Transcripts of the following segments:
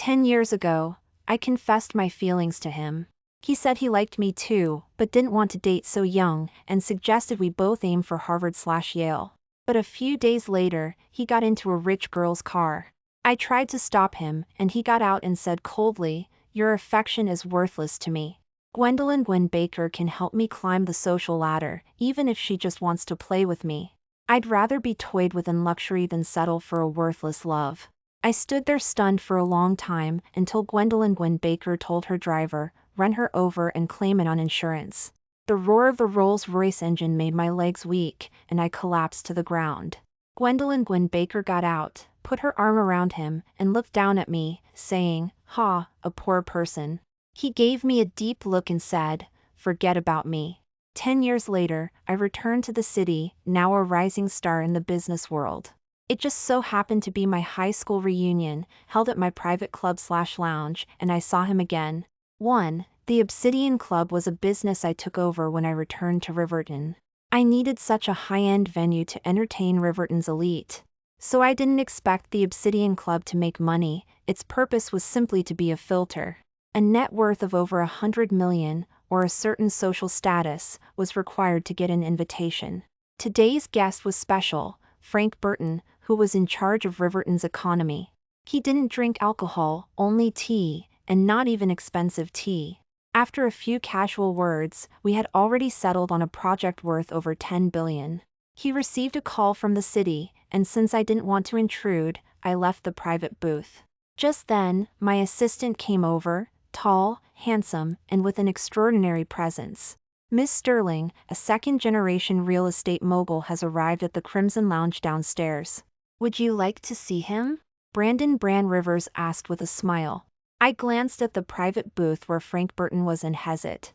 10 years ago, I confessed my feelings to him. He said he liked me too, but didn't want to date so young, and suggested we both aim for Harvard/Yale. But a few days later, he got into a rich girl's car. I tried to stop him, and he got out and said coldly, "Your affection is worthless to me. Gwendolyn Gwen Baker can help me climb the social ladder, even if she just wants to play with me. I'd rather be toyed with in luxury than settle for a worthless love." I stood there stunned for a long time, until Gwendolyn Gwen Baker told her driver, "Run her over and claim it on insurance." The roar of the Rolls-Royce engine made my legs weak, and I collapsed to the ground. Gwendolyn Gwen Baker got out, put her arm around him, and looked down at me, saying, "Ha, a poor person." He gave me a deep look and said, "Forget about me." 10 years later, I returned to the city, now a rising star in the business world. It just so happened to be my high school reunion, held at my private club/lounge, and I saw him again. 1. The Obsidian Club was a business I took over when I returned to Riverton. I needed such a high-end venue to entertain Riverton's elite. So I didn't expect the Obsidian Club to make money, its purpose was simply to be a filter. A net worth of over $100 million, or a certain social status, was required to get an invitation. Today's guest was special, Frank Burton, who was in charge of Riverton's economy. He didn't drink alcohol, only tea, and not even expensive tea. After a few casual words, we had already settled on a project worth over $10 billion. He received a call from the city, and since I didn't want to intrude, I left the private booth. Just then, my assistant came over, tall, handsome, and with an extraordinary presence. "Miss Sterling, a second-generation real estate mogul has arrived at the Crimson Lounge downstairs. Would you like to see him?" Brandon Bran Rivers asked with a smile. I glanced at the private booth where Frank Burton was and hesitated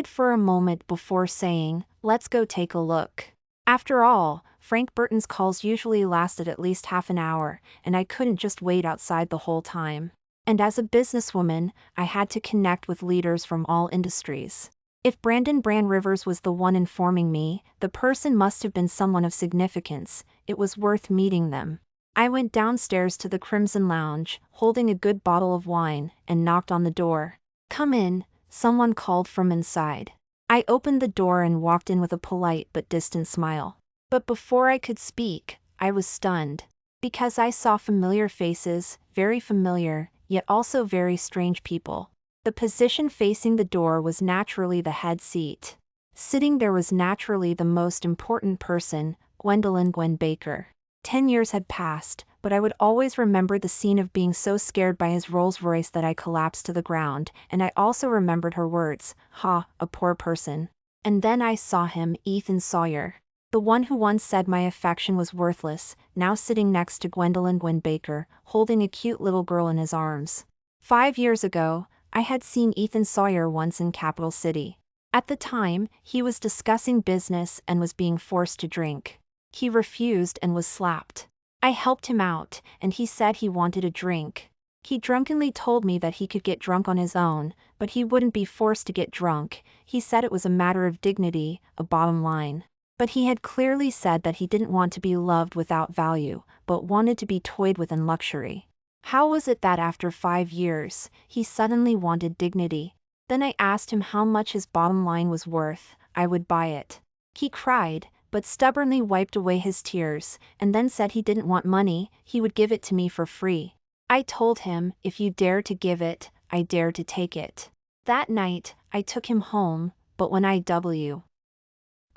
for a moment before saying, "Let's go take a look." After all, Frank Burton's calls usually lasted at least half an hour, and I couldn't just wait outside the whole time. And as a businesswoman, I had to connect with leaders from all industries. If Brandon Bran Rivers was the one informing me, the person must have been someone of significance. It was worth meeting them. I went downstairs to the Crimson Lounge, holding a good bottle of wine, and knocked on the door. "Come in," someone called from inside. I opened the door and walked in with a polite but distant smile. But before I could speak, I was stunned. Because I saw familiar faces, very familiar, yet also very strange people. The position facing the door was naturally the head seat. Sitting there was naturally the most important person, Gwendolyn Gwen Baker. 10 years had passed, but I would always remember the scene of being so scared by his Rolls-Royce that I collapsed to the ground, and I also remembered her words, "Ha, a poor person." And then I saw him, Ethan Sawyer. The one who once said my affection was worthless, now sitting next to Gwendolyn Gwen Baker, holding a cute little girl in his arms. 5 years ago, I had seen Ethan Sawyer once in Capital City. At the time, he was discussing business and was being forced to drink. He refused and was slapped. I helped him out, and he said he wanted a drink. He drunkenly told me that he could get drunk on his own, but he wouldn't be forced to get drunk. He said it was a matter of dignity, a bottom line. But he had clearly said that he didn't want to be loved without value, but wanted to be toyed with in luxury. How was it that after 5 years, he suddenly wanted dignity? Then I asked him how much his bottom line was worth. I would buy it. He cried, but stubbornly wiped away his tears, and then said he didn't want money, he would give it to me for free. I told him, "If you dare to give it, I dare to take it." That night, I took him home, but when I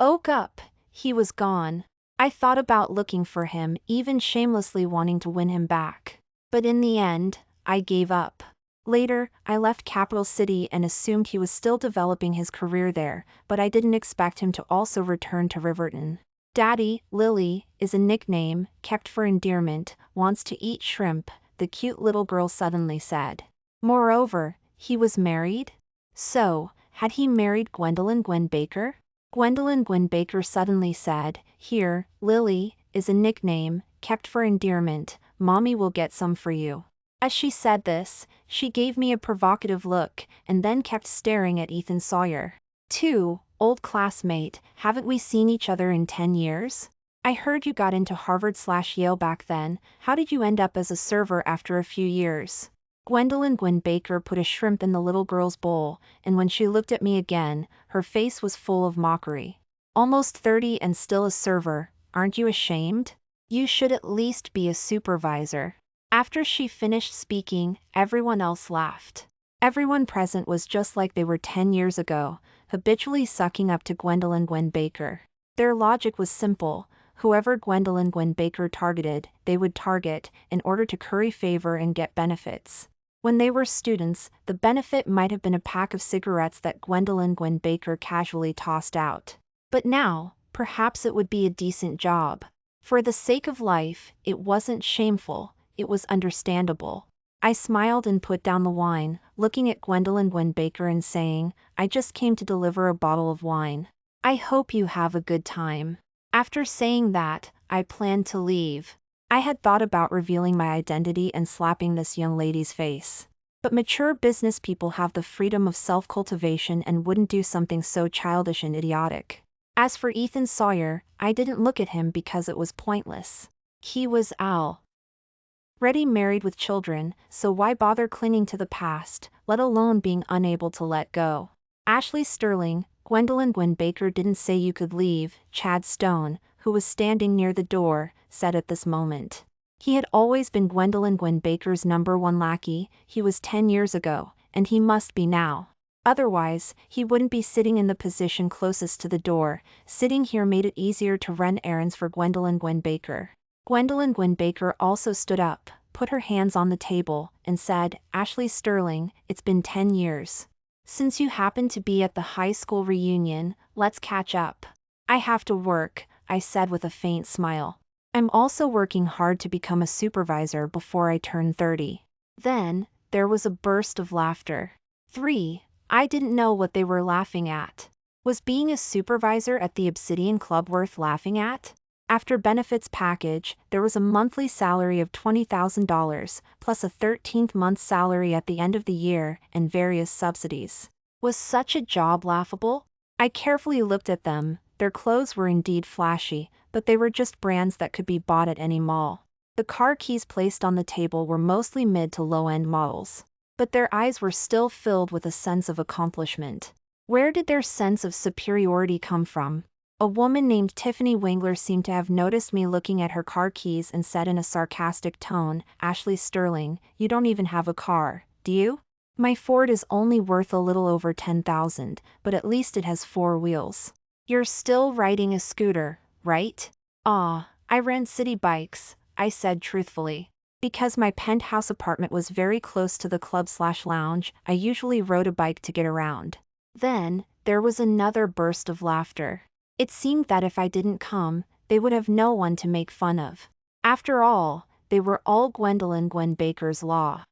woke up, he was gone. I thought about looking for him, even shamelessly wanting to win him back. But in the end, I gave up. Later, I left Capital City and assumed he was still developing his career there, but I didn't expect him to also return to Riverton. "Daddy, Lily, is a nickname, kept for endearment, wants to eat shrimp," the cute little girl suddenly said. Moreover, he was married? So, had he married Gwendolyn Gwen Baker? Gwendolyn Gwen Baker suddenly said, "Here, Lily, is a nickname, kept for endearment, Mommy will get some for you." As she said this, she gave me a provocative look, and then kept staring at Ethan Sawyer. "Old classmate, haven't we seen each other in 10 years? I heard you got into Harvard/Yale back then. How did you end up as a server after a few years? Gwen Baker put a shrimp in the little girl's bowl, and when she looked at me again, her face was full of mockery. Almost 30 and still a server, aren't you ashamed? You should at least be a supervisor. After she finished speaking, everyone else laughed. Everyone present was just like they were 10 years ago, habitually sucking up to Gwen Baker. Their logic was simple. Whoever Gwen Baker targeted, they would target, in order to curry favor and get benefits. When they were students, the benefit might have been a pack of cigarettes that Gwen Baker casually tossed out. But now, perhaps it would be a decent job. For the sake of life, it wasn't shameful, it was understandable. I smiled and put down the wine, looking at Gwen Baker and saying, I just came to deliver a bottle of wine. I hope you have a good time. After saying that, I planned to leave. I had thought about revealing my identity and slapping this young lady's face. But mature business people have the freedom of self-cultivation and wouldn't do something so childish and idiotic. As for Ethan Sawyer, I didn't look at him because it was pointless. He was already married with children, so why bother clinging to the past, let alone being unable to let go? Ashley Sterling, Gwen Baker didn't say you could leave, Chad Stone, who was standing near the door, said at this moment. He had always been Gwen Baker's #1 lackey. He was 10 years ago, and he must be now. Otherwise, he wouldn't be sitting in the position closest to the door. Sitting here made it easier to run errands for Gwen Baker. Gwen Baker also stood up, put her hands on the table, and said, Ashley Sterling, it's been 10 years. Since you happen to be at the high school reunion, let's catch up. I have to work, I said with a faint smile. I'm also working hard to become a supervisor before I turn 30. Then, there was a burst of laughter. 3. I didn't know what they were laughing at. Was being a supervisor at the Obsidian Club worth laughing at? After benefits package, there was a monthly salary of $20,000, plus a 13th month salary at the end of the year, and various subsidies. Was such a job laughable? I carefully looked at them. Their clothes were indeed flashy, but they were just brands that could be bought at any mall. The car keys placed on the table were mostly mid to low-end models. But their eyes were still filled with a sense of accomplishment. Where did their sense of superiority come from? A woman named Tiffany Wengler seemed to have noticed me looking at her car keys and said in a sarcastic tone, Ashley Sterling, you don't even have a car, do you? My Ford is only worth a little over $10,000, but at least it has 4 wheels. You're still riding a scooter, right? I rent city bikes, I said truthfully. Because my penthouse apartment was very close to the club/lounge, I usually rode a bike to get around. Then, there was another burst of laughter. It seemed that if I didn't come, they would have no one to make fun of. After all, they were all Gwen Baker's law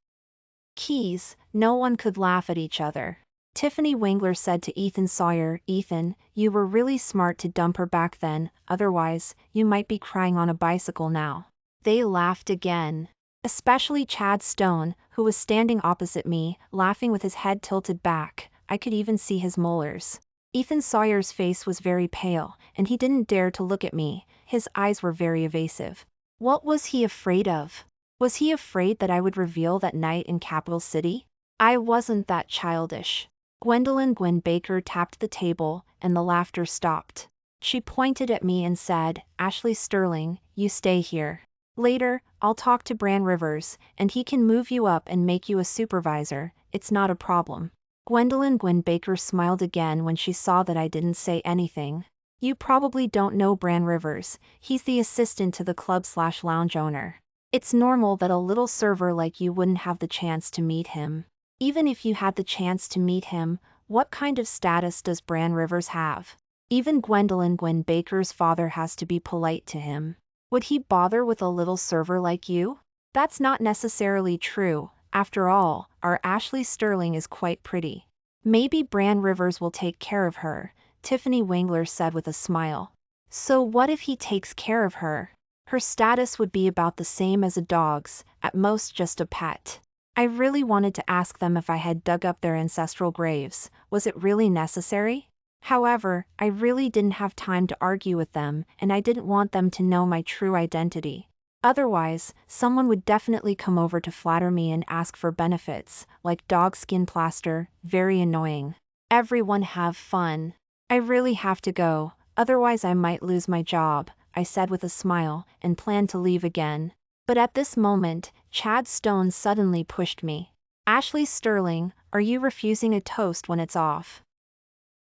keys, no one could laugh at each other. Tiffany Wengler said to Ethan Sawyer, Ethan, you were really smart to dump her back then, otherwise, you might be crying on a bicycle now. They laughed again. Especially Chad Stone, who was standing opposite me, laughing with his head tilted back. I could even see his molars. Ethan Sawyer's face was very pale, and he didn't dare to look at me. His eyes were very evasive. What was he afraid of? Was he afraid that I would reveal that night in Capital City? I wasn't that childish. Gwen Baker tapped the table, and the laughter stopped. She pointed at me and said, Ashley Sterling, you stay here. Later, I'll talk to Bran Rivers, and he can move you up and make you a supervisor. It's not a problem. Gwen Baker smiled again when she saw that I didn't say anything. You probably don't know Bran Rivers. He's the assistant to the club/lounge owner. It's normal that a little server like you wouldn't have the chance to meet him. Even if you had the chance to meet him, what kind of status does Bran Rivers have? Even Gwen Baker's father has to be polite to him. Would he bother with a little server like you? That's not necessarily true. After all, our Ashley Sterling is quite pretty. Maybe Bran Rivers will take care of her, Tiffany Wengler said with a smile. So what if he takes care of her? Her status would be about the same as a dog's, at most just a pet. I really wanted to ask them if I had dug up their ancestral graves. Was it really necessary? However, I really didn't have time to argue with them, and I didn't want them to know my true identity. Otherwise, someone would definitely come over to flatter me and ask for benefits, like dog skin plaster, very annoying. Everyone have fun. I really have to go, otherwise I might lose my job, I said with a smile, and planned to leave again. But at this moment, Chad Stone suddenly pushed me. Ashley Sterling, are you refusing a toast when it's off?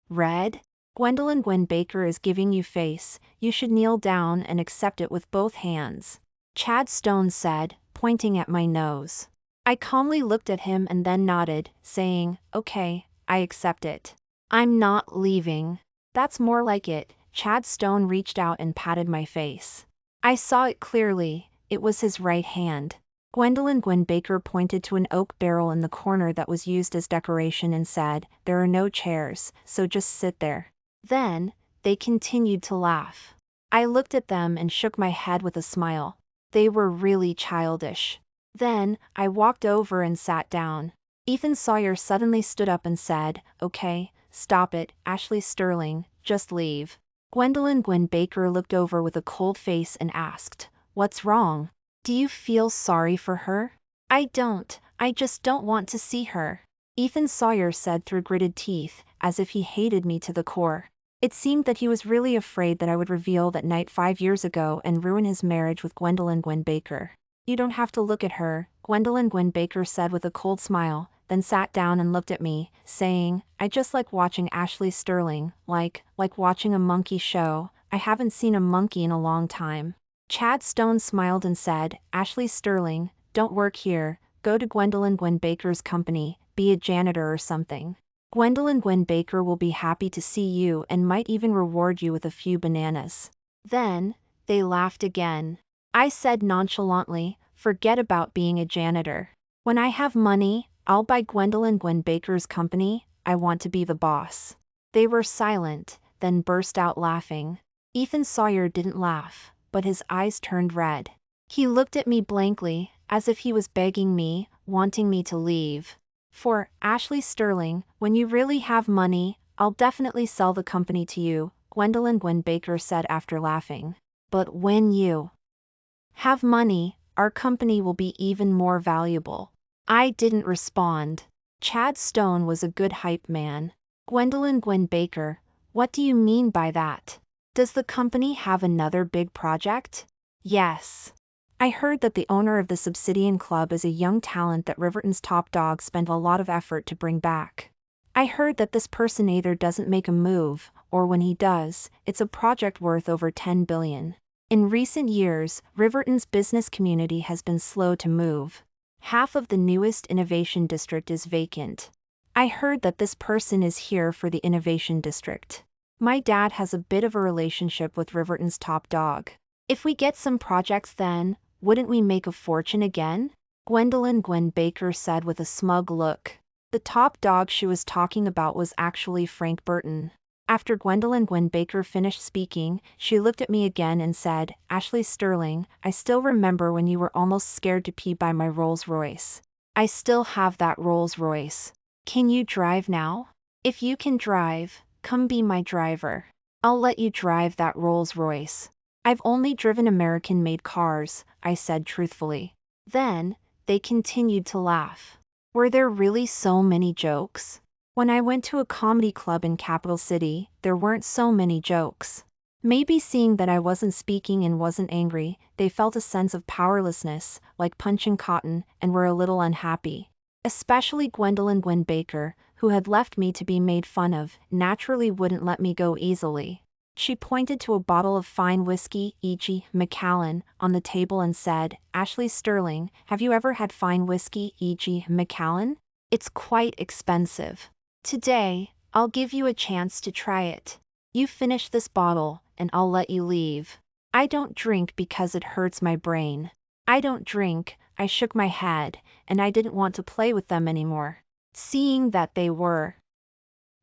Red? Gwendolyn Gwen Baker is giving you face, you should kneel down and accept it with both hands. Chad Stone said, pointing at my nose. I calmly looked at him and then nodded, saying, okay, I accept it. I'm not leaving. That's more like it. Chad Stone reached out and patted my face. I saw it clearly, it was his right hand. Gwendolyn Gwen Baker pointed to an oak barrel in the corner that was used as decoration and said, there are no chairs, so just sit there. Then, they continued to laugh. I looked at them and shook my head with a smile. They were really childish. Then, I walked over and sat down. Ethan Sawyer suddenly stood up and said, okay, stop it, Ashley Sterling, just leave. Gwendolyn Gwen Baker looked over with a cold face and asked, what's wrong? Do you feel sorry for her? I don't, I just don't want to see her. Ethan Sawyer said through gritted teeth, as if he hated me to the core. It seemed that he was really afraid that I would reveal that night 5 years ago and ruin his marriage with Gwendolyn Gwen Baker. You don't have to look at her, Gwendolyn Gwen Baker said with a cold smile, then sat down and looked at me, saying, I just like watching Ashley Sterling, like watching a monkey show. I haven't seen a monkey in a long time. Chad Stone smiled and said, Ashley Sterling, don't work here, go to Gwendolyn Gwen Baker's company, be a janitor or something. Gwendolyn Gwen Baker will be happy to see you and might even reward you with a few bananas. Then, they laughed again. I said nonchalantly, forget about being a janitor. When I have money, I'll buy Gwendolyn Gwen Baker's company, I want to be the boss. They were silent, then burst out laughing. Ethan Sawyer didn't laugh, but his eyes turned red. He looked at me blankly, as if he was begging me, wanting me to leave. For, Ashley Sterling, when you really have money, I'll definitely sell the company to you, Gwendolyn Gwen Baker said after laughing. But when you have money, our company will be even more valuable. I didn't respond. Chad Stone was a good hype man. Gwendolyn Gwen Baker, what do you mean by that? Does the company have another big project? Yes. I heard that the owner of the Obsidian Club is a young talent that Riverton's top dog spent a lot of effort to bring back. I heard that this person either doesn't make a move, or when he does, it's a project worth over $10 billion. In recent years, Riverton's business community has been slow to move. Half of the newest innovation district is vacant. I heard that this person is here for the innovation district. My dad has a bit of a relationship with Riverton's top dog. If we get some projects then, wouldn't we make a fortune again? Gwendolyn Gwen Baker said with a smug look. The top dog she was talking about was actually Frank Burton. After Gwendolyn Gwen Baker finished speaking, she looked at me again and said, Ashley Sterling, I still remember when you were almost scared to pee by my Rolls Royce. I still have that Rolls Royce. Can you drive now? If you can drive, come be my driver. I'll let you drive that Rolls Royce. I've only driven American-made cars, I said truthfully. Then, they continued to laugh. Were there really so many jokes? When I went to a comedy club in Capital City, there weren't so many jokes. Maybe seeing that I wasn't speaking and wasn't angry, they felt a sense of powerlessness, like punching cotton, and were a little unhappy. Especially Gwendolyn Gwen Baker, who had left me to be made fun of, naturally wouldn't let me go easily. She pointed to a bottle of fine whiskey, e.g. Macallan, on the table and said, Ashley Sterling, have you ever had fine whiskey, e.g. Macallan? It's quite expensive. Today, I'll give you a chance to try it. You finish this bottle, and I'll let you leave. I don't drink because it hurts my brain. I don't drink, I shook my head, and I didn't want to play with them anymore. Seeing that they were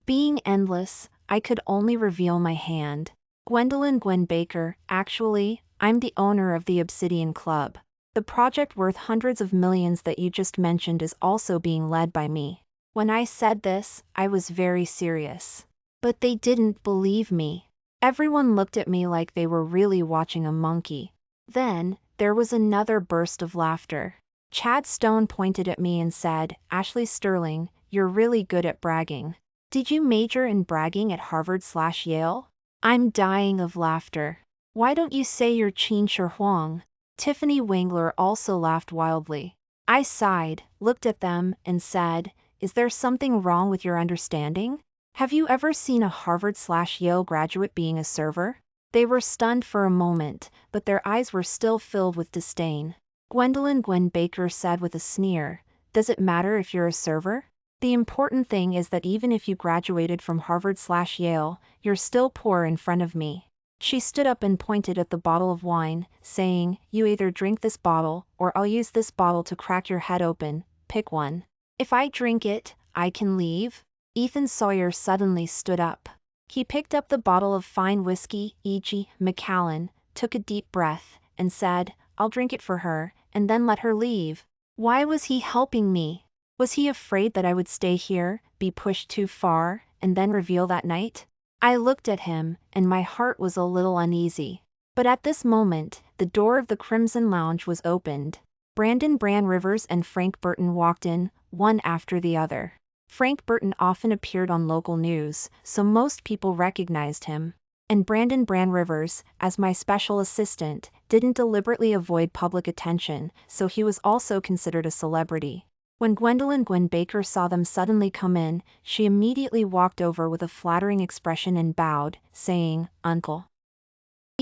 being endless, I could only reveal my hand. Gwendolyn Gwen Baker, actually, I'm the owner of the Obsidian Club. The project worth hundreds of millions that you just mentioned is also being led by me. When I said this, I was very serious. But they didn't believe me. Everyone looked at me like they were really watching a monkey. Then, there was another burst of laughter. Chad Stone pointed at me and said, "Ashley Sterling, you're really good at bragging. Did you major in bragging at Harvard/Yale?" I'm dying of laughter. "Why don't you say you're Qin Shi Huang?" Tiffany Wengler also laughed wildly. I sighed, looked at them, and said, "Is there something wrong with your understanding? Have you ever seen a Harvard/Yale graduate being a server?" They were stunned for a moment, but their eyes were still filled with disdain. Gwen Baker said with a sneer, "Does it matter if you're a server? The important thing is that even if you graduated from Harvard/Yale, you're still poor in front of me." She stood up and pointed at the bottle of wine, saying, "You either drink this bottle, or I'll use this bottle to crack your head open. Pick one. If I drink it, I can leave." Ethan Sawyer suddenly stood up. He picked up the bottle of fine whiskey, e.g. Macallan, took a deep breath, and said, "I'll drink it for her, and then let her leave." Why was he helping me? Was he afraid that I would stay here, be pushed too far, and then reveal that night? I looked at him, and my heart was a little uneasy. But at this moment, the door of the Crimson Lounge was opened. Brandon Rivers and Frank Burton walked in, one after the other. Frank Burton often appeared on local news, so most people recognized him. And Brandon Rivers, as my special assistant, didn't deliberately avoid public attention, so he was also considered a celebrity. When Gwendolyn Baker saw them suddenly come in, she immediately walked over with a flattering expression and bowed, saying, "Uncle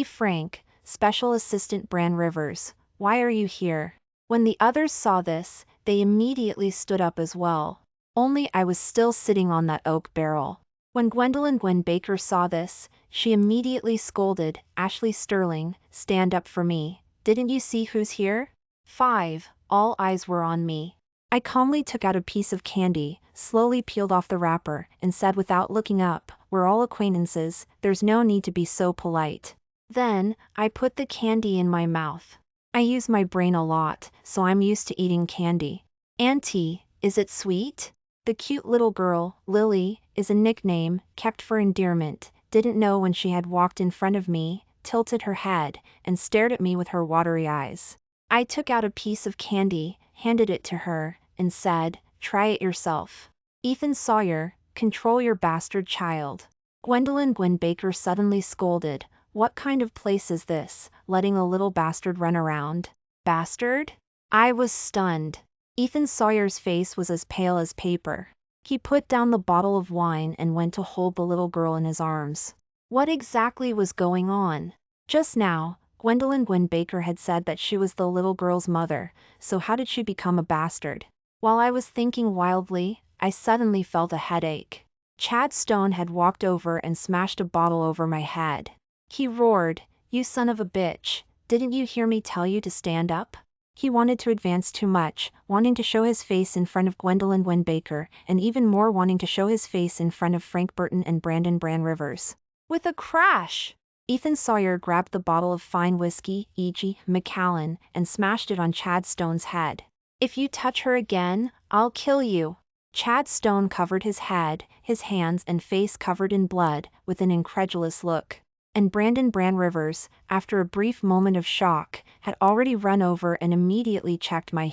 Frank, Special Assistant Rivers, why are you here?" When the others saw this, they immediately stood up as well. Only I was still sitting on that oak barrel. When Gwendolyn Baker saw this, she immediately scolded, "Ashley Sterling, stand up for me. Didn't you see who's here?" 5. All eyes were on me. I calmly took out a piece of candy, slowly peeled off the wrapper, and said without looking up, "We're all acquaintances, there's no need to be so polite." Then, I put the candy in my mouth. I use my brain a lot, so I'm used to eating candy. "Auntie, is it sweet?" The cute little girl, Lily, is a nickname, kept for endearment, didn't know when she had walked in front of me, tilted her head, and stared at me with her watery eyes. I took out a piece of candy, handed it to her, and said, "Try it yourself." Ethan Sawyer, control your bastard child. Gwendolyn Baker suddenly scolded, "What kind of place is this, letting a little bastard run around?" Bastard? I was stunned. Ethan Sawyer's face was as pale as paper. He put down the bottle of wine and went to hold the little girl in his arms. What exactly was going on? Just now, Gwendolyn Baker had said that she was the little girl's mother, so how did she become a bastard? While I was thinking wildly, I suddenly felt a headache. Chad Stone had walked over and smashed a bottle over my head. He roared, "You son of a bitch, didn't you hear me tell you to stand up?" He wanted to advance too much, wanting to show his face in front of Gwendolyn Baker, and even more wanting to show his face in front of Frank Burton and Brandon Rivers. With a crash, Ethan Sawyer grabbed the bottle of fine whiskey, e.g. Macallan, and smashed it on Chad Stone's head. "If you touch her again, I'll kill you." Chad Stone covered his head, his hands and face covered in blood, with an incredulous look. And Brandon Rivers, after a brief moment of shock, had already run over and immediately checked my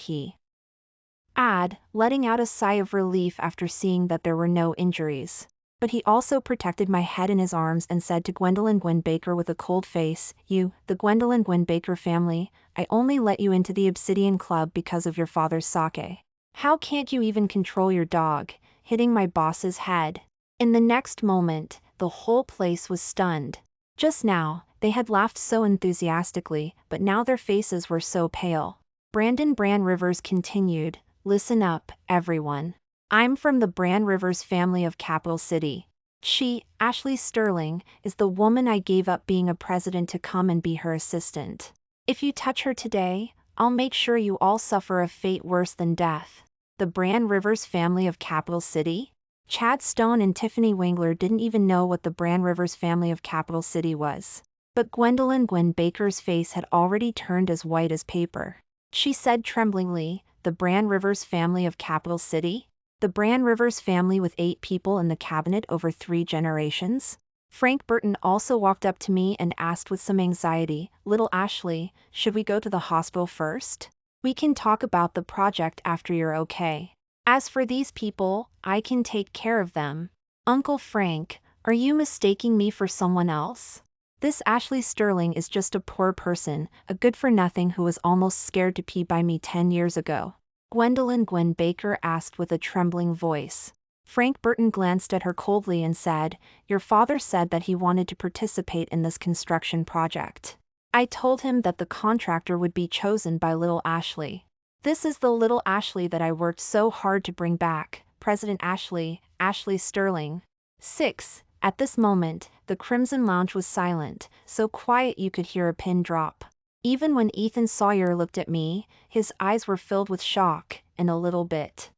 letting out a sigh of relief after seeing that there were no injuries. But he also protected my head in his arms and said to Gwendolyn Baker with a cold face, "You, the Gwendolyn Baker family, I only let you into the Obsidian Club because of your father's sake. How can't you even control your dog?" hitting my boss's head. In the next moment, the whole place was stunned. Just now, they had laughed so enthusiastically, but now their faces were so pale. Brandon Rivers continued, "Listen up, everyone. I'm from the Rivers family of Capital City. She, Ashley Sterling, is the woman I gave up being a president to come and be her assistant. If you touch her today, I'll make sure you all suffer a fate worse than death." The Rivers family of Capital City? Chad Stone and Tiffany Wengler didn't even know what the Rivers family of Capital City was. But Gwendolyn Baker's face had already turned as white as paper. She said tremblingly, "The Rivers family of Capital City? The Bran Rivers family with 8 people in the cabinet over 3 generations? Frank Burton also walked up to me and asked with some anxiety, "Little Ashley, should we go to the hospital first? We can talk about the project after you're okay. As for these people, I can take care of them." Uncle Frank, are you mistaking me for someone else? This Ashley Sterling is just a poor person, a good-for-nothing who was almost scared to pee by me 10 years ago. Gwendolyn Gwen Baker asked with a trembling voice. Frank Burton glanced at her coldly and said, "Your father said that he wanted to participate in this construction project. I told him that the contractor would be chosen by little Ashley. This is the little Ashley that I worked so hard to bring back, President Ashley, Ashley Sterling." 6. At this moment, the Crimson Lounge was silent, so quiet you could hear a pin drop. Even when Ethan Sawyer looked at me, his eyes were filled with shock and a little bit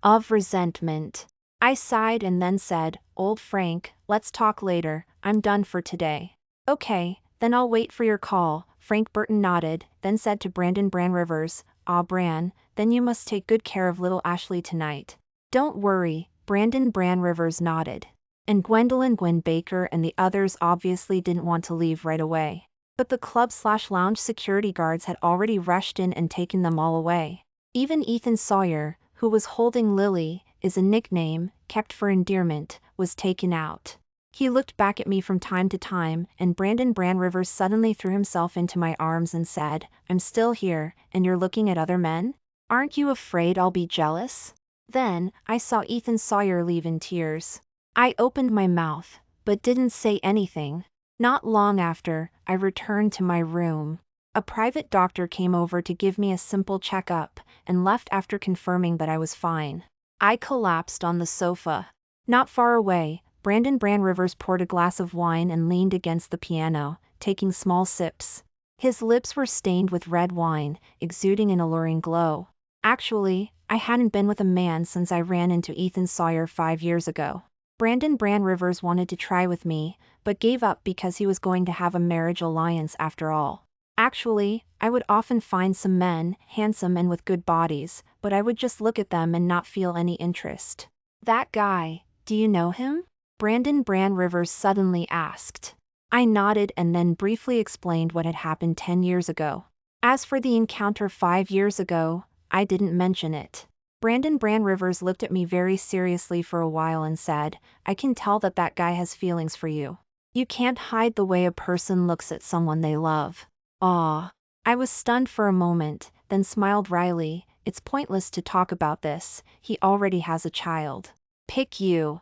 of resentment. I sighed and then said, "Old Frank, let's talk later, I'm done for today." "Okay, then I'll wait for your call." Frank Burton nodded, then said to Brandon Bran Rivers, "Ah, Bran, then you must take good care of little Ashley tonight." "Don't worry," Brandon Bran Rivers nodded. And Gwendolyn Gwen Baker and the others obviously didn't want to leave right away. But the club/lounge security guards had already rushed in and taken them all away. Even Ethan Sawyer, who was holding Lily, is a nickname, kept for endearment, was taken out. He looked back at me from time to time, and Brandon Bran Rivers suddenly threw himself into my arms and said, "I'm still here, and you're looking at other men? Aren't you afraid I'll be jealous?" Then, I saw Ethan Sawyer leave in tears. I opened my mouth, but didn't say anything. Not long after, I returned to my room. A private doctor came over to give me a simple checkup, and left after confirming that I was fine. I collapsed on the sofa. Not far away, Brandon Bran Rivers poured a glass of wine and leaned against the piano, taking small sips. His lips were stained with red wine, exuding an alluring glow. Actually, I hadn't been with a man since I ran into Ethan Sawyer 5 years ago. Brandon Bran Rivers wanted to try with me, but gave up because he was going to have a marriage alliance after all. Actually, I would often find some men, handsome and with good bodies, but I would just look at them and not feel any interest. "That guy, do you know him?" Brandon Bran Rivers suddenly asked. I nodded and then briefly explained what had happened 10 years ago. As for the encounter 5 years ago, I didn't mention it. Brandon Bran Rivers looked at me very seriously for a while and said, "I can tell that that guy has feelings for you. You can't hide the way a person looks at someone they love." Aw. I was stunned for a moment, then smiled wryly. "It's pointless to talk about this, he already has a child. Pick you.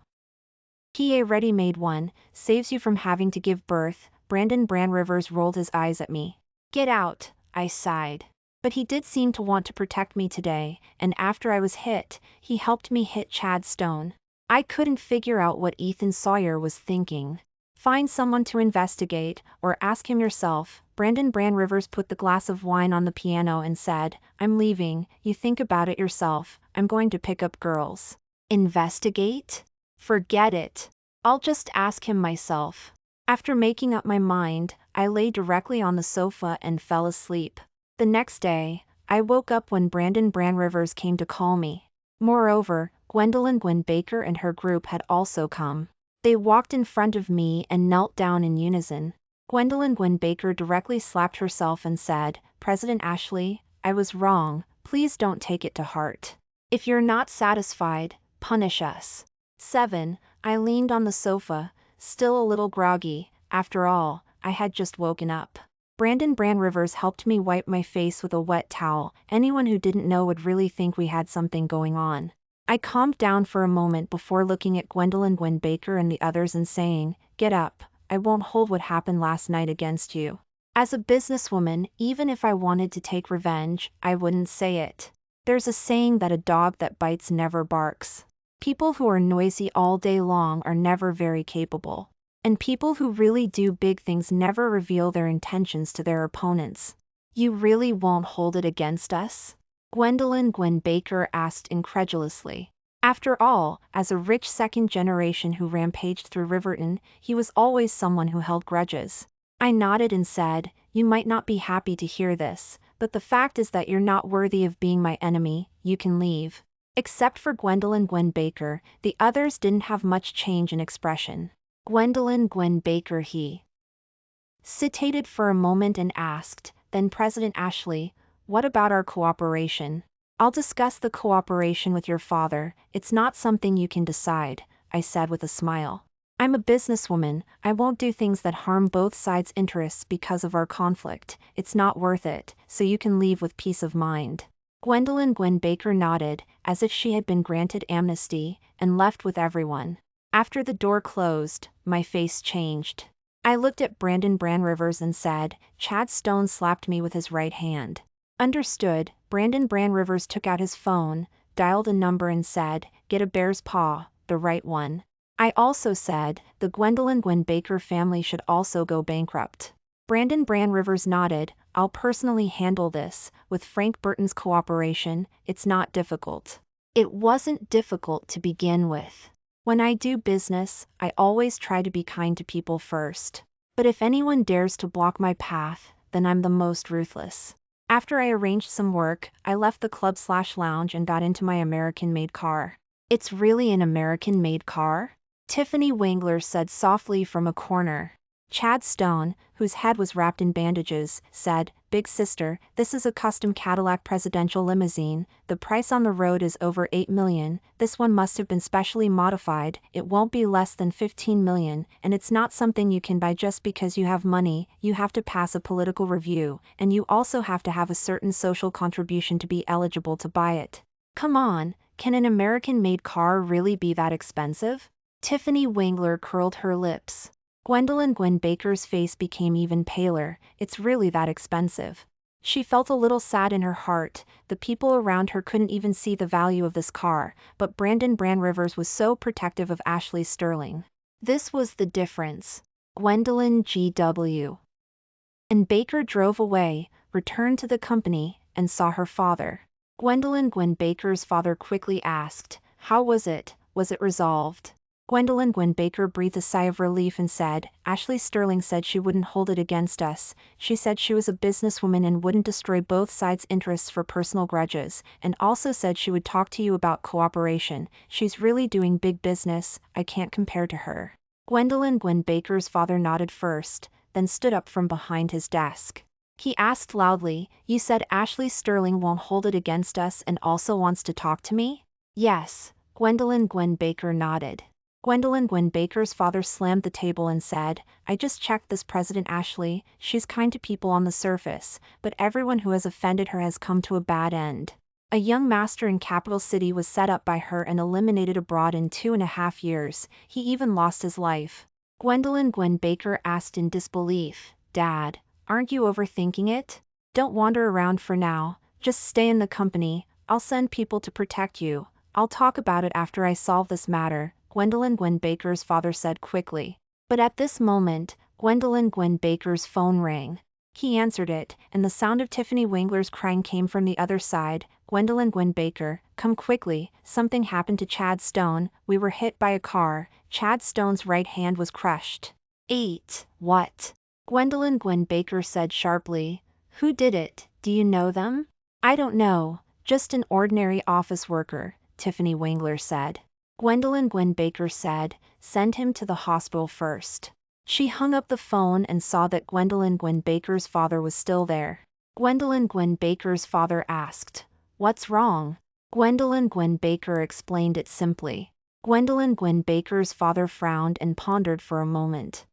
He a ready-made one, saves you from having to give birth." Brandon Bran Rivers rolled his eyes at me. "Get out," I sighed. But he did seem to want to protect me today, and after I was hit, he helped me hit Chad Stone. I couldn't figure out what Ethan Sawyer was thinking. "Find someone to investigate, or ask him yourself." Brandon Bran Rivers put the glass of wine on the piano and said, "I'm leaving, you think about it yourself, I'm going to pick up girls." Investigate? Forget it. I'll just ask him myself. After making up my mind, I lay directly on the sofa and fell asleep. The next day, I woke up when Brandon Bran Rivers came to call me. Moreover, Gwendolyn Gwen Baker and her group had also come. They walked in front of me and knelt down in unison. Gwendolyn Gwen Baker directly slapped herself and said, "President Ashley, I was wrong, please don't take it to heart. If you're not satisfied, punish us." 7. I leaned on the sofa, still a little groggy. After all, I had just woken up. Brandon Bran Rivers helped me wipe my face with a wet towel. Anyone who didn't know would really think we had something going on. I calmed down for a moment before looking at Gwendolyn Gwen Baker and the others and saying, "Get up, I won't hold what happened last night against you." As a businesswoman, even if I wanted to take revenge, I wouldn't say it. There's a saying that a dog that bites never barks. People who are noisy all day long are never very capable. And people who really do big things never reveal their intentions to their opponents. "You really won't hold it against us?" Gwendolyn Gwen Baker asked incredulously. After all, as a rich second generation who rampaged through Riverton, he was always someone who held grudges. I nodded and said, "You might not be happy to hear this, but the fact is that you're not worthy of being my enemy, you can leave." Except for Gwendolyn Gwen Baker, the others didn't have much change in expression. Gwendolyn Gwen Baker hesitated for a moment and asked, then President Ashley, what about our cooperation? I'll discuss the cooperation with your father, it's not something you can decide, I said with a smile. I'm a businesswoman, I won't do things that harm both sides' interests because of our conflict, it's not worth it, so you can leave with peace of mind. Gwendolyn Gwen Baker nodded, as if she had been granted amnesty, and left with everyone. After the door closed, my face changed. I looked at Brandon Rivers and said, Chad Stone slapped me with his right hand. Understood. Brandon Rivers took out his phone, dialed a number and said, get a bear's paw, the right one. I also said, the Gwendolyn Gwen Baker family should also go bankrupt. Brandon Rivers nodded, I'll personally handle this, with Frank Burton's cooperation, it's not difficult. It wasn't difficult to begin with. When I do business, I always try to be kind to people first. But if anyone dares to block my path, then I'm the most ruthless. After I arranged some work, I left the club/lounge and got into my American-made car. It's really an American-made car? Tiffany Wengler said softly from a corner. Chad Stone, whose head was wrapped in bandages, said, Big sister, this is a custom Cadillac presidential limousine, the price on the road is over $8 million, this one must have been specially modified, it won't be less than $15 million, and it's not something you can buy just because you have money, you have to pass a political review, and you also have to have a certain social contribution to be eligible to buy it. Come on, can an American-made car really be that expensive? Tiffany Wengler curled her lips. Gwendolyn Gwen Baker's face became even paler, it's really that expensive. She felt a little sad in her heart, the people around her couldn't even see the value of this car, but Brandon Rivers was so protective of Ashley Sterling. This was the difference. Gwendolyn G.W. And Baker drove away, returned to the company, and saw her father. Gwendolyn Gwen Baker's father quickly asked, how was it resolved? Gwendolyn Gwen Baker breathed a sigh of relief and said, Ashley Sterling said she wouldn't hold it against us, she said she was a businesswoman and wouldn't destroy both sides' interests for personal grudges, and also said she would talk to you about cooperation, she's really doing big business, I can't compare to her. Gwendolyn Gwen Baker's father nodded first, then stood up from behind his desk. He asked loudly, you said Ashley Sterling won't hold it against us and also wants to talk to me? Yes, Gwendolyn Gwen Baker nodded. Gwendolyn Gwen Baker's father slammed the table and said, I just checked this President Ashley, she's kind to people on the surface, but everyone who has offended her has come to a bad end. A young master in Capital City was set up by her and eliminated abroad in 2.5 years, he even lost his life. Gwendolyn Gwen Baker asked in disbelief, Dad, aren't you overthinking it? Don't wander around for now, just stay in the company, I'll send people to protect you, I'll talk about it after I solve this matter. Gwendolyn Gwen Baker's father said quickly. But at this moment, Gwendolyn Gwen Baker's phone rang. He answered it, and the sound of Tiffany Wengler's crying came from the other side. Gwendolyn Gwen Baker, come quickly, something happened to Chad Stone, we were hit by a car, Chad Stone's right hand was crushed. 8. What? Gwendolyn Gwen Baker said sharply. Who did it? Do you know them? I don't know, just an ordinary office worker, Tiffany Wengler said. Gwendolyn Gwen Baker said, send him to the hospital first. She hung up the phone and saw that Gwendolyn Gwen Baker's father was still there. Gwendolyn Gwen Baker's father asked, what's wrong? Gwendolyn Gwen Baker explained it simply. Gwendolyn Gwen Baker's father frowned and pondered for a moment.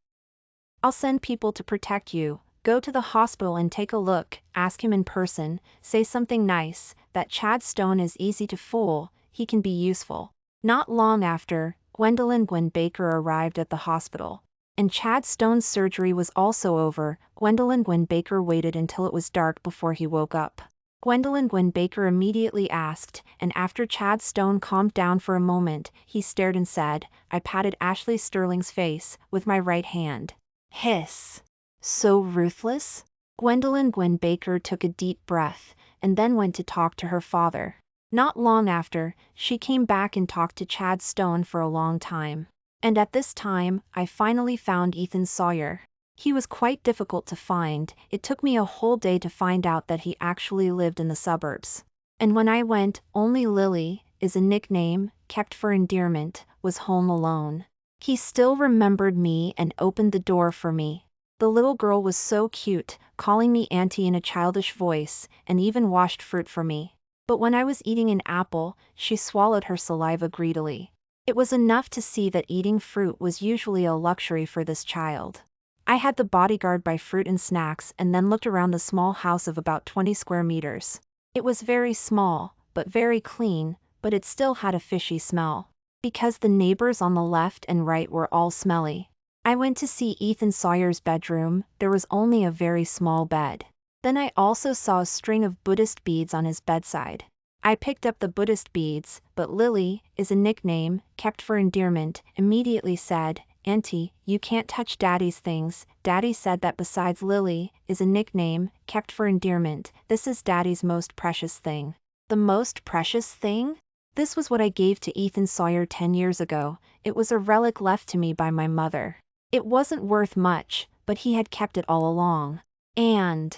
I'll send people to protect you, go to the hospital and take a look, ask him in person, say something nice, that Chad Stone is easy to fool, he can be useful. Not long after, Gwendolyn Gwen Baker arrived at the hospital. And Chad Stone's surgery was also over. Gwendolyn Gwen Baker waited until it was dark before he woke up. Gwendolyn Gwen Baker immediately asked, and after Chad Stone calmed down for a moment, he stared and said, I patted Ashley Sterling's face with my right hand. Hiss. So ruthless? Gwendolyn Gwen Baker took a deep breath, and then went to talk to her father. Not long after, she came back and talked to Chad Stone for a long time. And at this time, I finally found Ethan Sawyer. He was quite difficult to find, it took me a whole day to find out that he actually lived in the suburbs. And when I went, only Lily, is a nickname, kept for endearment, was home alone. He still remembered me and opened the door for me. The little girl was so cute, calling me auntie in a childish voice, and even washed fruit for me. But when I was eating an apple, she swallowed her saliva greedily. It was enough to see that eating fruit was usually a luxury for this child. I had the bodyguard buy fruit and snacks and then looked around the small house of about 20 square meters. It was very small, but very clean, but it still had a fishy smell. Because the neighbors on the left and right were all smelly. I went to see Ethan Sawyer's bedroom. There was only a very small bed. Then I also saw a string of Buddhist beads on his bedside. I picked up the Buddhist beads, but Lily, is a nickname, kept for endearment, immediately said, "Auntie, you can't touch Daddy's things." Daddy said that besides Lily, is a nickname, kept for endearment, this is Daddy's most precious thing. The most precious thing? This was what I gave to Ethan Sawyer 10 years ago. It was a relic left to me by my mother. It wasn't worth much, but he had kept it all along. And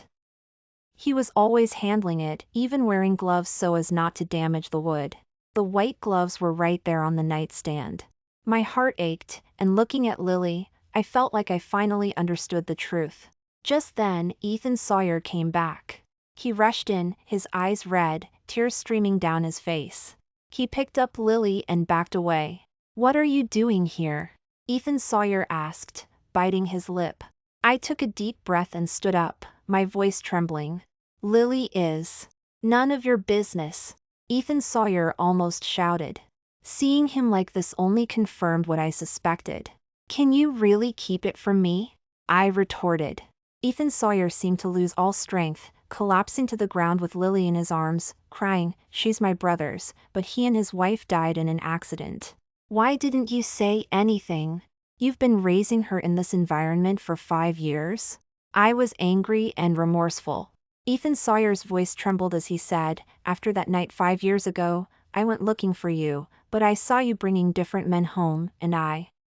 he was always handling it, even wearing gloves so as not to damage the wood. The white gloves were right there on the nightstand. My heart ached, and looking at Lily, I felt like I finally understood the truth. Just then, Ethan Sawyer came back. He rushed in, his eyes red, tears streaming down his face. He picked up Lily and backed away. "What are you doing here?" Ethan Sawyer asked, biting his lip. I took a deep breath and stood up, my voice trembling. "Lily is none of your business," Ethan Sawyer almost shouted. Seeing him like this only confirmed what I suspected. "Can you really keep it from me?" I retorted. Ethan Sawyer seemed to lose all strength, collapsing to the ground with Lily in his arms, crying, "She's my brother's, but he and his wife died in an accident." "Why didn't you say anything? You've been raising her in this environment for 5 years?" I was angry and remorseful. Ethan Sawyer's voice trembled as he said, "After that night 5 years ago, I went looking for you, but I saw you bringing different men home, and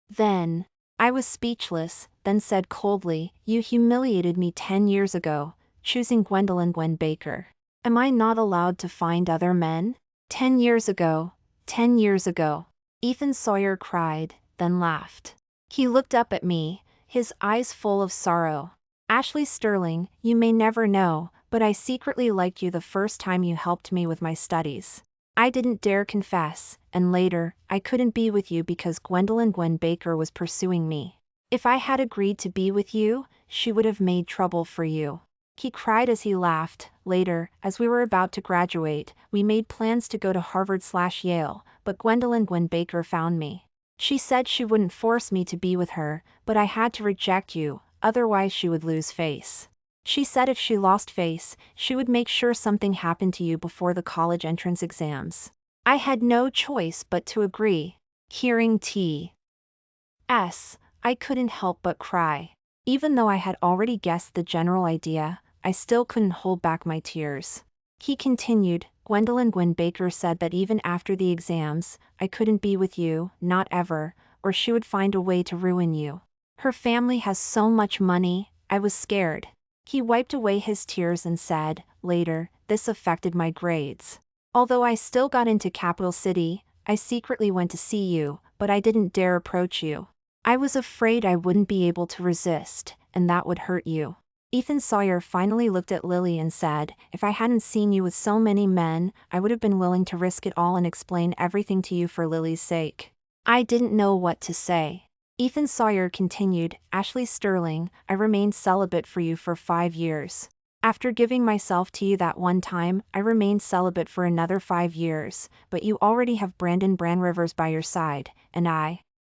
then I was speechless, then said coldly, you humiliated me 10 years ago, choosing Gwendolyn Gwen Baker. Am I not allowed to find other men? 10 years ago, 10 years ago." Ethan Sawyer cried, then laughed. He looked up at me, his eyes full of sorrow. "Ashley Sterling, you may never know, but I secretly liked you the first time you helped me with my studies. I didn't dare confess, and later, I couldn't be with you because Gwendolyn Gwen Baker was pursuing me. If I had agreed to be with you, she would have made trouble for you." He cried as he laughed. Later, as we were about to graduate, we made plans to go to Harvard/Yale, but Gwendolyn Gwen Baker found me. She said she wouldn't force me to be with her, but I had to reject you, otherwise she would lose face. She said if she lost face, she would make sure something happened to you before the college entrance exams. I had no choice but to agree. Hearing T.S., I couldn't help but cry. Even though I had already guessed the general idea, I still couldn't hold back my tears. He continued, "Gwendolyn Gwen Baker said that even after the exams, I couldn't be with you, not ever, or she would find a way to ruin you. Her family has so much money." I was scared. He wiped away his tears and said, later, "This affected my grades. Although I still got into Capital City, I secretly went to see you, but I didn't dare approach you. I was afraid I wouldn't be able to resist, and that would hurt you." Ethan Sawyer finally looked at Lily and said, "If I hadn't seen you with so many men, I would have been willing to risk it all and explain everything to you for Lily's sake." I didn't know what to say. Ethan Sawyer continued, "Ashley Sterling, I remained celibate for you for 5 years. After giving myself to you that one time, I remained celibate for another 5 years, but you already have Brandon Bran Rivers by your side, and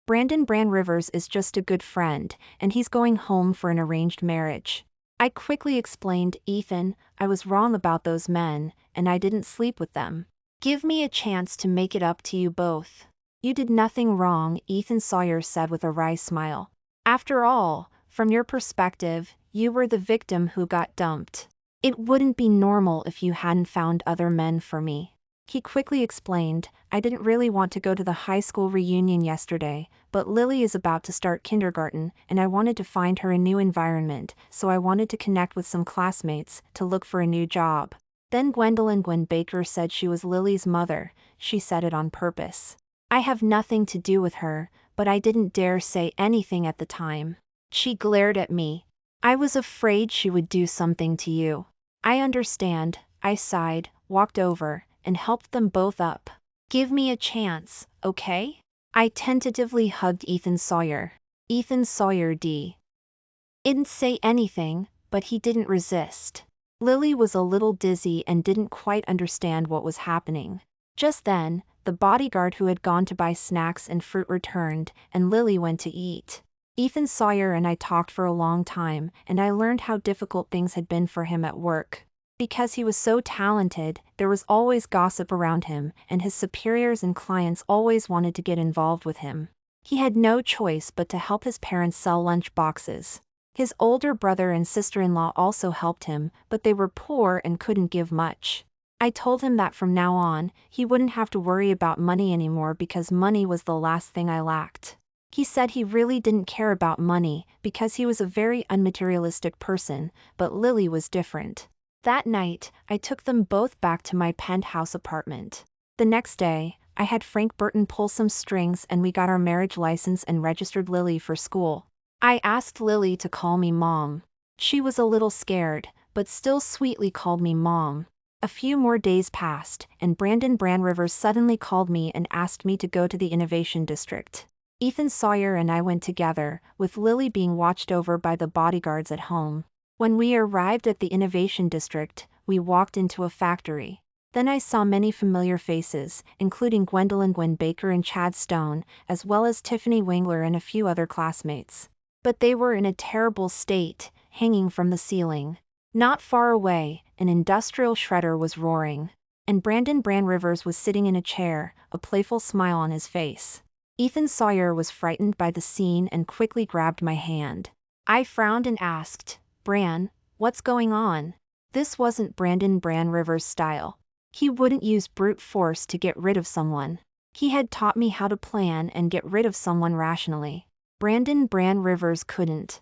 Brandon Bran Rivers is just a good friend, and he's going home for an arranged marriage." I quickly explained, "Ethan, I was wrong about those men, and I didn't sleep with them. Give me a chance to make it up to you both." "You did nothing wrong," Ethan Sawyer said with a wry smile. "After all, from your perspective, you were the victim who got dumped. It wouldn't be normal if you hadn't found other men for me." He quickly explained, "I didn't really want to go to the high school reunion yesterday, but Lily is about to start kindergarten, and I wanted to find her a new environment, so I wanted to connect with some classmates, to look for a new job. Then Gwen Baker said she was Lily's mother. She said it on purpose. I have nothing to do with her, but I didn't dare say anything at the time. She glared at me. I was afraid she would do something to you. I understand, I sighed, walked over, and helped them both up. Give me a chance, okay? I tentatively hugged Ethan Sawyer. Ethan Sawyer didn't say anything, but he didn't resist. Lily was a little dizzy and didn't quite understand what was happening. Just then, the bodyguard who had gone to buy snacks and fruit returned, and Lily went to eat. Ethan Sawyer and I talked for a long time, and I learned how difficult things had been for him at work. Because he was so talented, there was always gossip around him, and his superiors and clients always wanted to get involved with him. He had no choice but to help his parents sell lunch boxes. His older brother and sister-in-law also helped him, but they were poor and couldn't give much. I told him that from now on, he wouldn't have to worry about money anymore because money was the last thing I lacked. He said he really didn't care about money because he was a very unmaterialistic person, but Lily was different. That night, I took them both back to my penthouse apartment. The next day, I had Frank Burton pull some strings and we got our marriage license and registered Lily for school. I asked Lily to call me Mom. She was a little scared, but still sweetly called me Mom. A few more days passed, and Brandon Rivers suddenly called me and asked me to go to the Innovation District. Ethan Sawyer and I went together, with Lily being watched over by the bodyguards at home. When we arrived at the Innovation District, we walked into a factory. Then I saw many familiar faces, including Gwendolyn Baker and Chad Stone, as well as Tiffany Wingler and a few other classmates. But they were in a terrible state, hanging from the ceiling. Not far away, an industrial shredder was roaring. And Brandon Rivers was sitting in a chair, a playful smile on his face. Ethan Sawyer was frightened by the scene and quickly grabbed my hand. I frowned and asked, Bran, what's going on? This wasn't Brandon Rivers' style. He wouldn't use brute force to get rid of someone. He had taught me how to plan and get rid of someone rationally. Brandon Rivers couldn't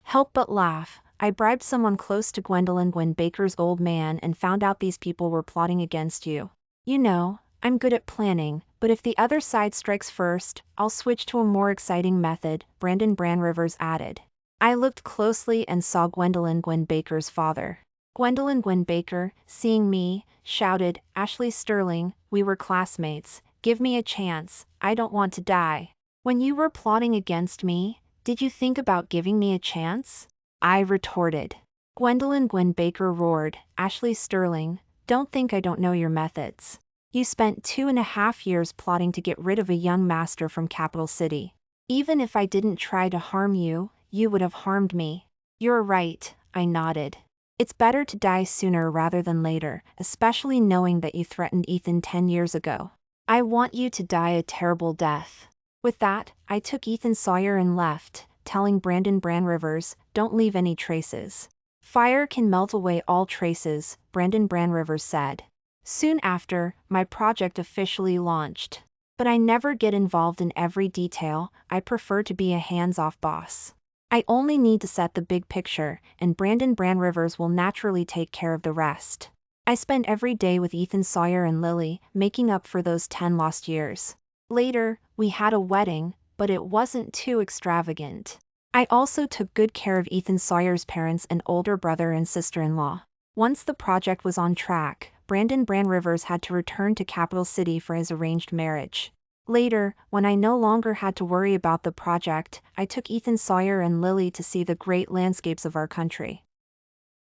help but laugh. I bribed someone close to Gwendolyn Baker's old man and found out these people were plotting against you. You know, I'm good at planning, but if the other side strikes first, I'll switch to a more exciting method, Brandon Rivers added. I looked closely and saw Gwendolyn Baker's father. Gwendolyn Baker, seeing me, shouted, Ashley Sterling, we were classmates, give me a chance, I don't want to die. When you were plotting against me, did you think about giving me a chance? I retorted. Gwendolyn Baker roared, Ashley Sterling, don't think I don't know your methods. You spent 2.5 years plotting to get rid of a young master from Capital City. Even if I didn't try to harm you, you would have harmed me. You're right, I nodded. It's better to die sooner rather than later, especially knowing that you threatened Ethan 10 years ago. I want you to die a terrible death. With that, I took Ethan Sawyer and left, telling Brandon Rivers, don't leave any traces. Fire can melt away all traces, Brandon Rivers said. Soon after, my project officially launched. But I never get involved in every detail, I prefer to be a hands-off boss. I only need to set the big picture, and Brandon Rivers will naturally take care of the rest. I spent every day with Ethan Sawyer and Lily, making up for those 10 lost years. Later, we had a wedding, but it wasn't too extravagant. I also took good care of Ethan Sawyer's parents and older brother and sister-in-law. Once the project was on track, Brandon Rivers had to return to Capital City for his arranged marriage. Later, when I no longer had to worry about the project, I took Ethan Sawyer and Lily to see the great landscapes of our country.